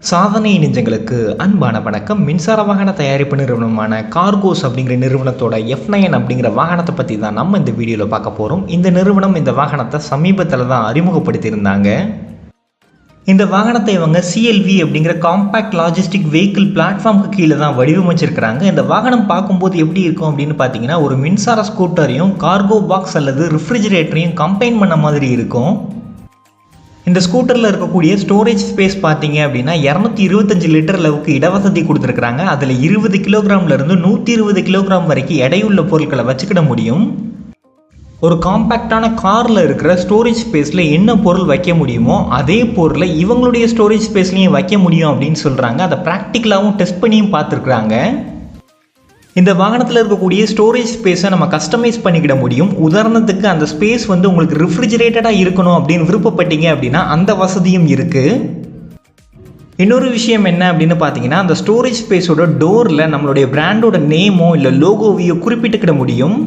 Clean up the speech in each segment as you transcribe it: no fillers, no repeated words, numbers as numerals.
சாதனை நெஞ்சங்களுக்கு அன்பான வணக்கம். மின்சார வாகன தயாரிப்பு நிறுவனமான கார்கோஸ் அப்படிங்கிற நிறுவனத்தோட F9 அப்படிங்கிற வாகனத்தை பற்றி தான் நம்ம இந்த வீடியோவில் பார்க்க போகிறோம். இந்த நிறுவனம் இந்த வாகனத்தை சமீபத்தில் தான் அறிமுகப்படுத்தியிருந்தாங்க. இந்த வாகனத்தை இவங்க CLV அப்படிங்கிற காம்பேக்ட் லாஜிஸ்டிக் வெஹிக்கிள் பிளாட்ஃபார்முக்கு கீழே தான் வடிவமைச்சிருக்கிறாங்க. இந்த வாகனம் பார்க்கும்போது எப்படி இருக்கும் அப்படின்னு பார்த்தீங்கன்னா, ஒரு மின்சார ஸ்கூட்டரையும் கார்கோ பாக்ஸ் அல்லது ரெஃப்ரிஜிரேட்டரையும் கம்பைன் பண்ண மாதிரி இருக்கும். இந்த ஸ்கூட்டரில் இருக்கக்கூடிய ஸ்டோரேஜ் ஸ்பேஸ் பார்த்தீங்க அப்படின்னா 225 லிட்டர் அளவுக்கு இடவசதி கொடுத்துருக்குறாங்க. அதில் 20 கிலோகிராம்லேருந்து 120 கிலோகிராம் வரைக்கும் எடையுள்ள பொருட்களை வச்சுக்கிட முடியும். ஒரு காம்பேக்டான காரில் இருக்கிற ஸ்டோரேஜ் ஸ்பேஸில் என்ன பொருள் வைக்க முடியுமோ அதே பொருளை இவங்களுடைய ஸ்டோரேஜ் ஸ்பேஸ்லையும் வைக்க முடியும் அப்படின்னு சொல்கிறாங்க. அதை ப்ராக்டிக்கலாகவும் டெஸ்ட் பண்ணியும் பார்த்துருக்குறாங்க. இந்த வாகனத்தில் இருக்கக்கூடிய ஸ்டோரேஜ் ஸ்பேஸை நம்ம கஸ்டமைஸ் பண்ணிக்கிட முடியும். உதாரணத்துக்கு அந்த ஸ்பேஸ் உங்களுக்கு ரெஃப்ரிஜிரேட்டடாக இருக்கணும் அப்படின்னு விருப்பப்பட்டீங்க அப்படின்னா அந்த வசதியும் இருக்குது. இன்னொரு விஷயம் என்ன அப்படின்னு பார்த்தீங்கன்னா, அந்த ஸ்டோரேஜ் ஸ்பேஸோட டோரில் நம்மளுடைய பிராண்டோட நேமோ இல்லை லோகோவையோ குறிப்பிட்டுக்கிட முடியும்.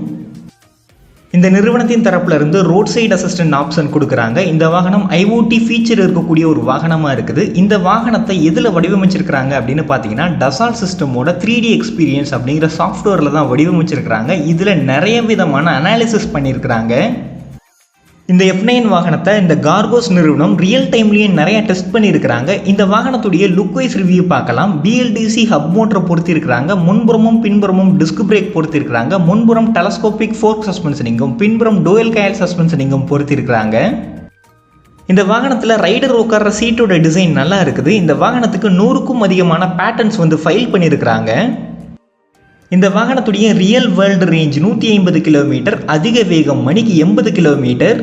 இந்த நிறுவனத்தின் தரப்புல இருந்து ரோட் சைடு அசிஸ்டன்ட் ஆப்ஷன் கொடுக்குறாங்க. இந்த வாகனம் IoT ஃபீச்சர் இருக்கக்கூடிய ஒரு வாகனமாக இருக்குது. இந்த வாகனத்தை எதில் வடிவமைச்சிருக்கிறாங்க அப்படின்னு பார்த்தீங்கன்னா, டசால்ட் சிஸ்டமோட 3D எக்ஸ்பீரியன்ஸ் அப்படிங்கிற சாஃப்ட்வேரில் தான் வடிவமைச்சிருக்கிறாங்க. இதில் நிறைய விதமான அனாலிசிஸ் பண்ணியிருக்கிறாங்க. இந்த F9 வாகனத்தை இந்த கார்கோஸ் நிறுவனம் ரியல் டைம்லேயே நிறைய டெஸ்ட் பண்ணியிருக்கிறாங்க. இந்த வாகனத்துடைய லுக் வைஸ் ரிவ்யூ பார்க்கலாம். BLDC ஹப் மோட்டரை பொறுத்திருக்கிறாங்க. முன்புறமும் பின்புறமும் டிஸ்க் பிரேக் பொறுத்திருக்கிறாங்க. முன்புறம் டெலஸ்கோபிக் ஃபோர்க் சஸ்பென்ஷனிங்கும் பின்புறம் டோயல் காயில் சஸ்பென்ஷனிங்கும் பொறுத்திருக்கிறாங்க. இந்த வாகனத்தில் ரைடர் உட்கார்ற சீட்டோட டிசைன் நல்லா இருக்குது. இந்த வாகனத்துக்கு 100க்கும் அதிகமான பேட்டர்ன்ஸ் ஃபைல் பண்ணியிருக்கிறாங்க. இந்த வாகனத்துடைய ரியல் வேர்ல்டு ரேஞ்ச் 150 கிலோமீட்டர், அதிக வேகம் மணிக்கு 80 கிலோமீட்டர்.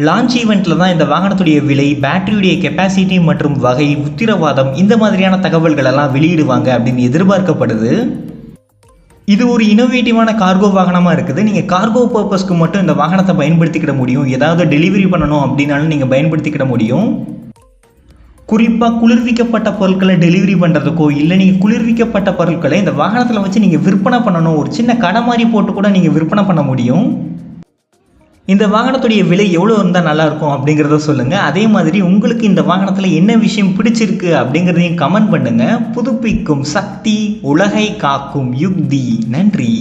லான்ச் ஈவெண்ட்டில் தான் இந்த வாகனத்துடைய விலை, பேட்டரியுடைய கெப்பாசிட்டி மற்றும் வகை, உத்திரவாதம் இந்த மாதிரியான தகவல்கள் எல்லாம் வெளியிடுவாங்க அப்படின்னு எதிர்பார்க்கப்படுது. இது ஒரு இனோவேட்டிவான கார்கோ வாகனமாக இருக்குது. நீங்கள் கார்கோ பர்பஸ்க்கு மட்டும் இந்த வாகனத்தை பயன்படுத்திக்கிட முடியும். ஏதாவது டெலிவரி பண்ணணும் அப்படின்னாலும் நீங்கள் பயன்படுத்திக்கிட முடியும். குறிப்பாக குளிர்விக்கப்பட்ட பொருட்களை டெலிவரி பண்ணுறதுக்கோ இல்லை நீங்கள் குளிர்விக்கப்பட்ட பொருட்களை இந்த வாகனத்தில் வச்சு நீங்கள் விற்பனை பண்ணணும், ஒரு சின்ன கடை மாதிரி போட்டு கூட நீங்கள் விற்பனை பண்ண முடியும். இந்த வாகனத்துடைய விலை எவ்வளோ இருந்தால் நல்லாயிருக்கும் அப்படிங்கிறத சொல்லுங்கள். அதே மாதிரி உங்களுக்கு இந்த வாகனத்தில் என்ன விஷயம் பிடிச்சிருக்கு அப்படிங்கிறதையும் கமெண்ட் பண்ணுங்கள். புதுப்பிக்கும் சக்தி, உலகை காக்கும் யுக்தி. நன்றி.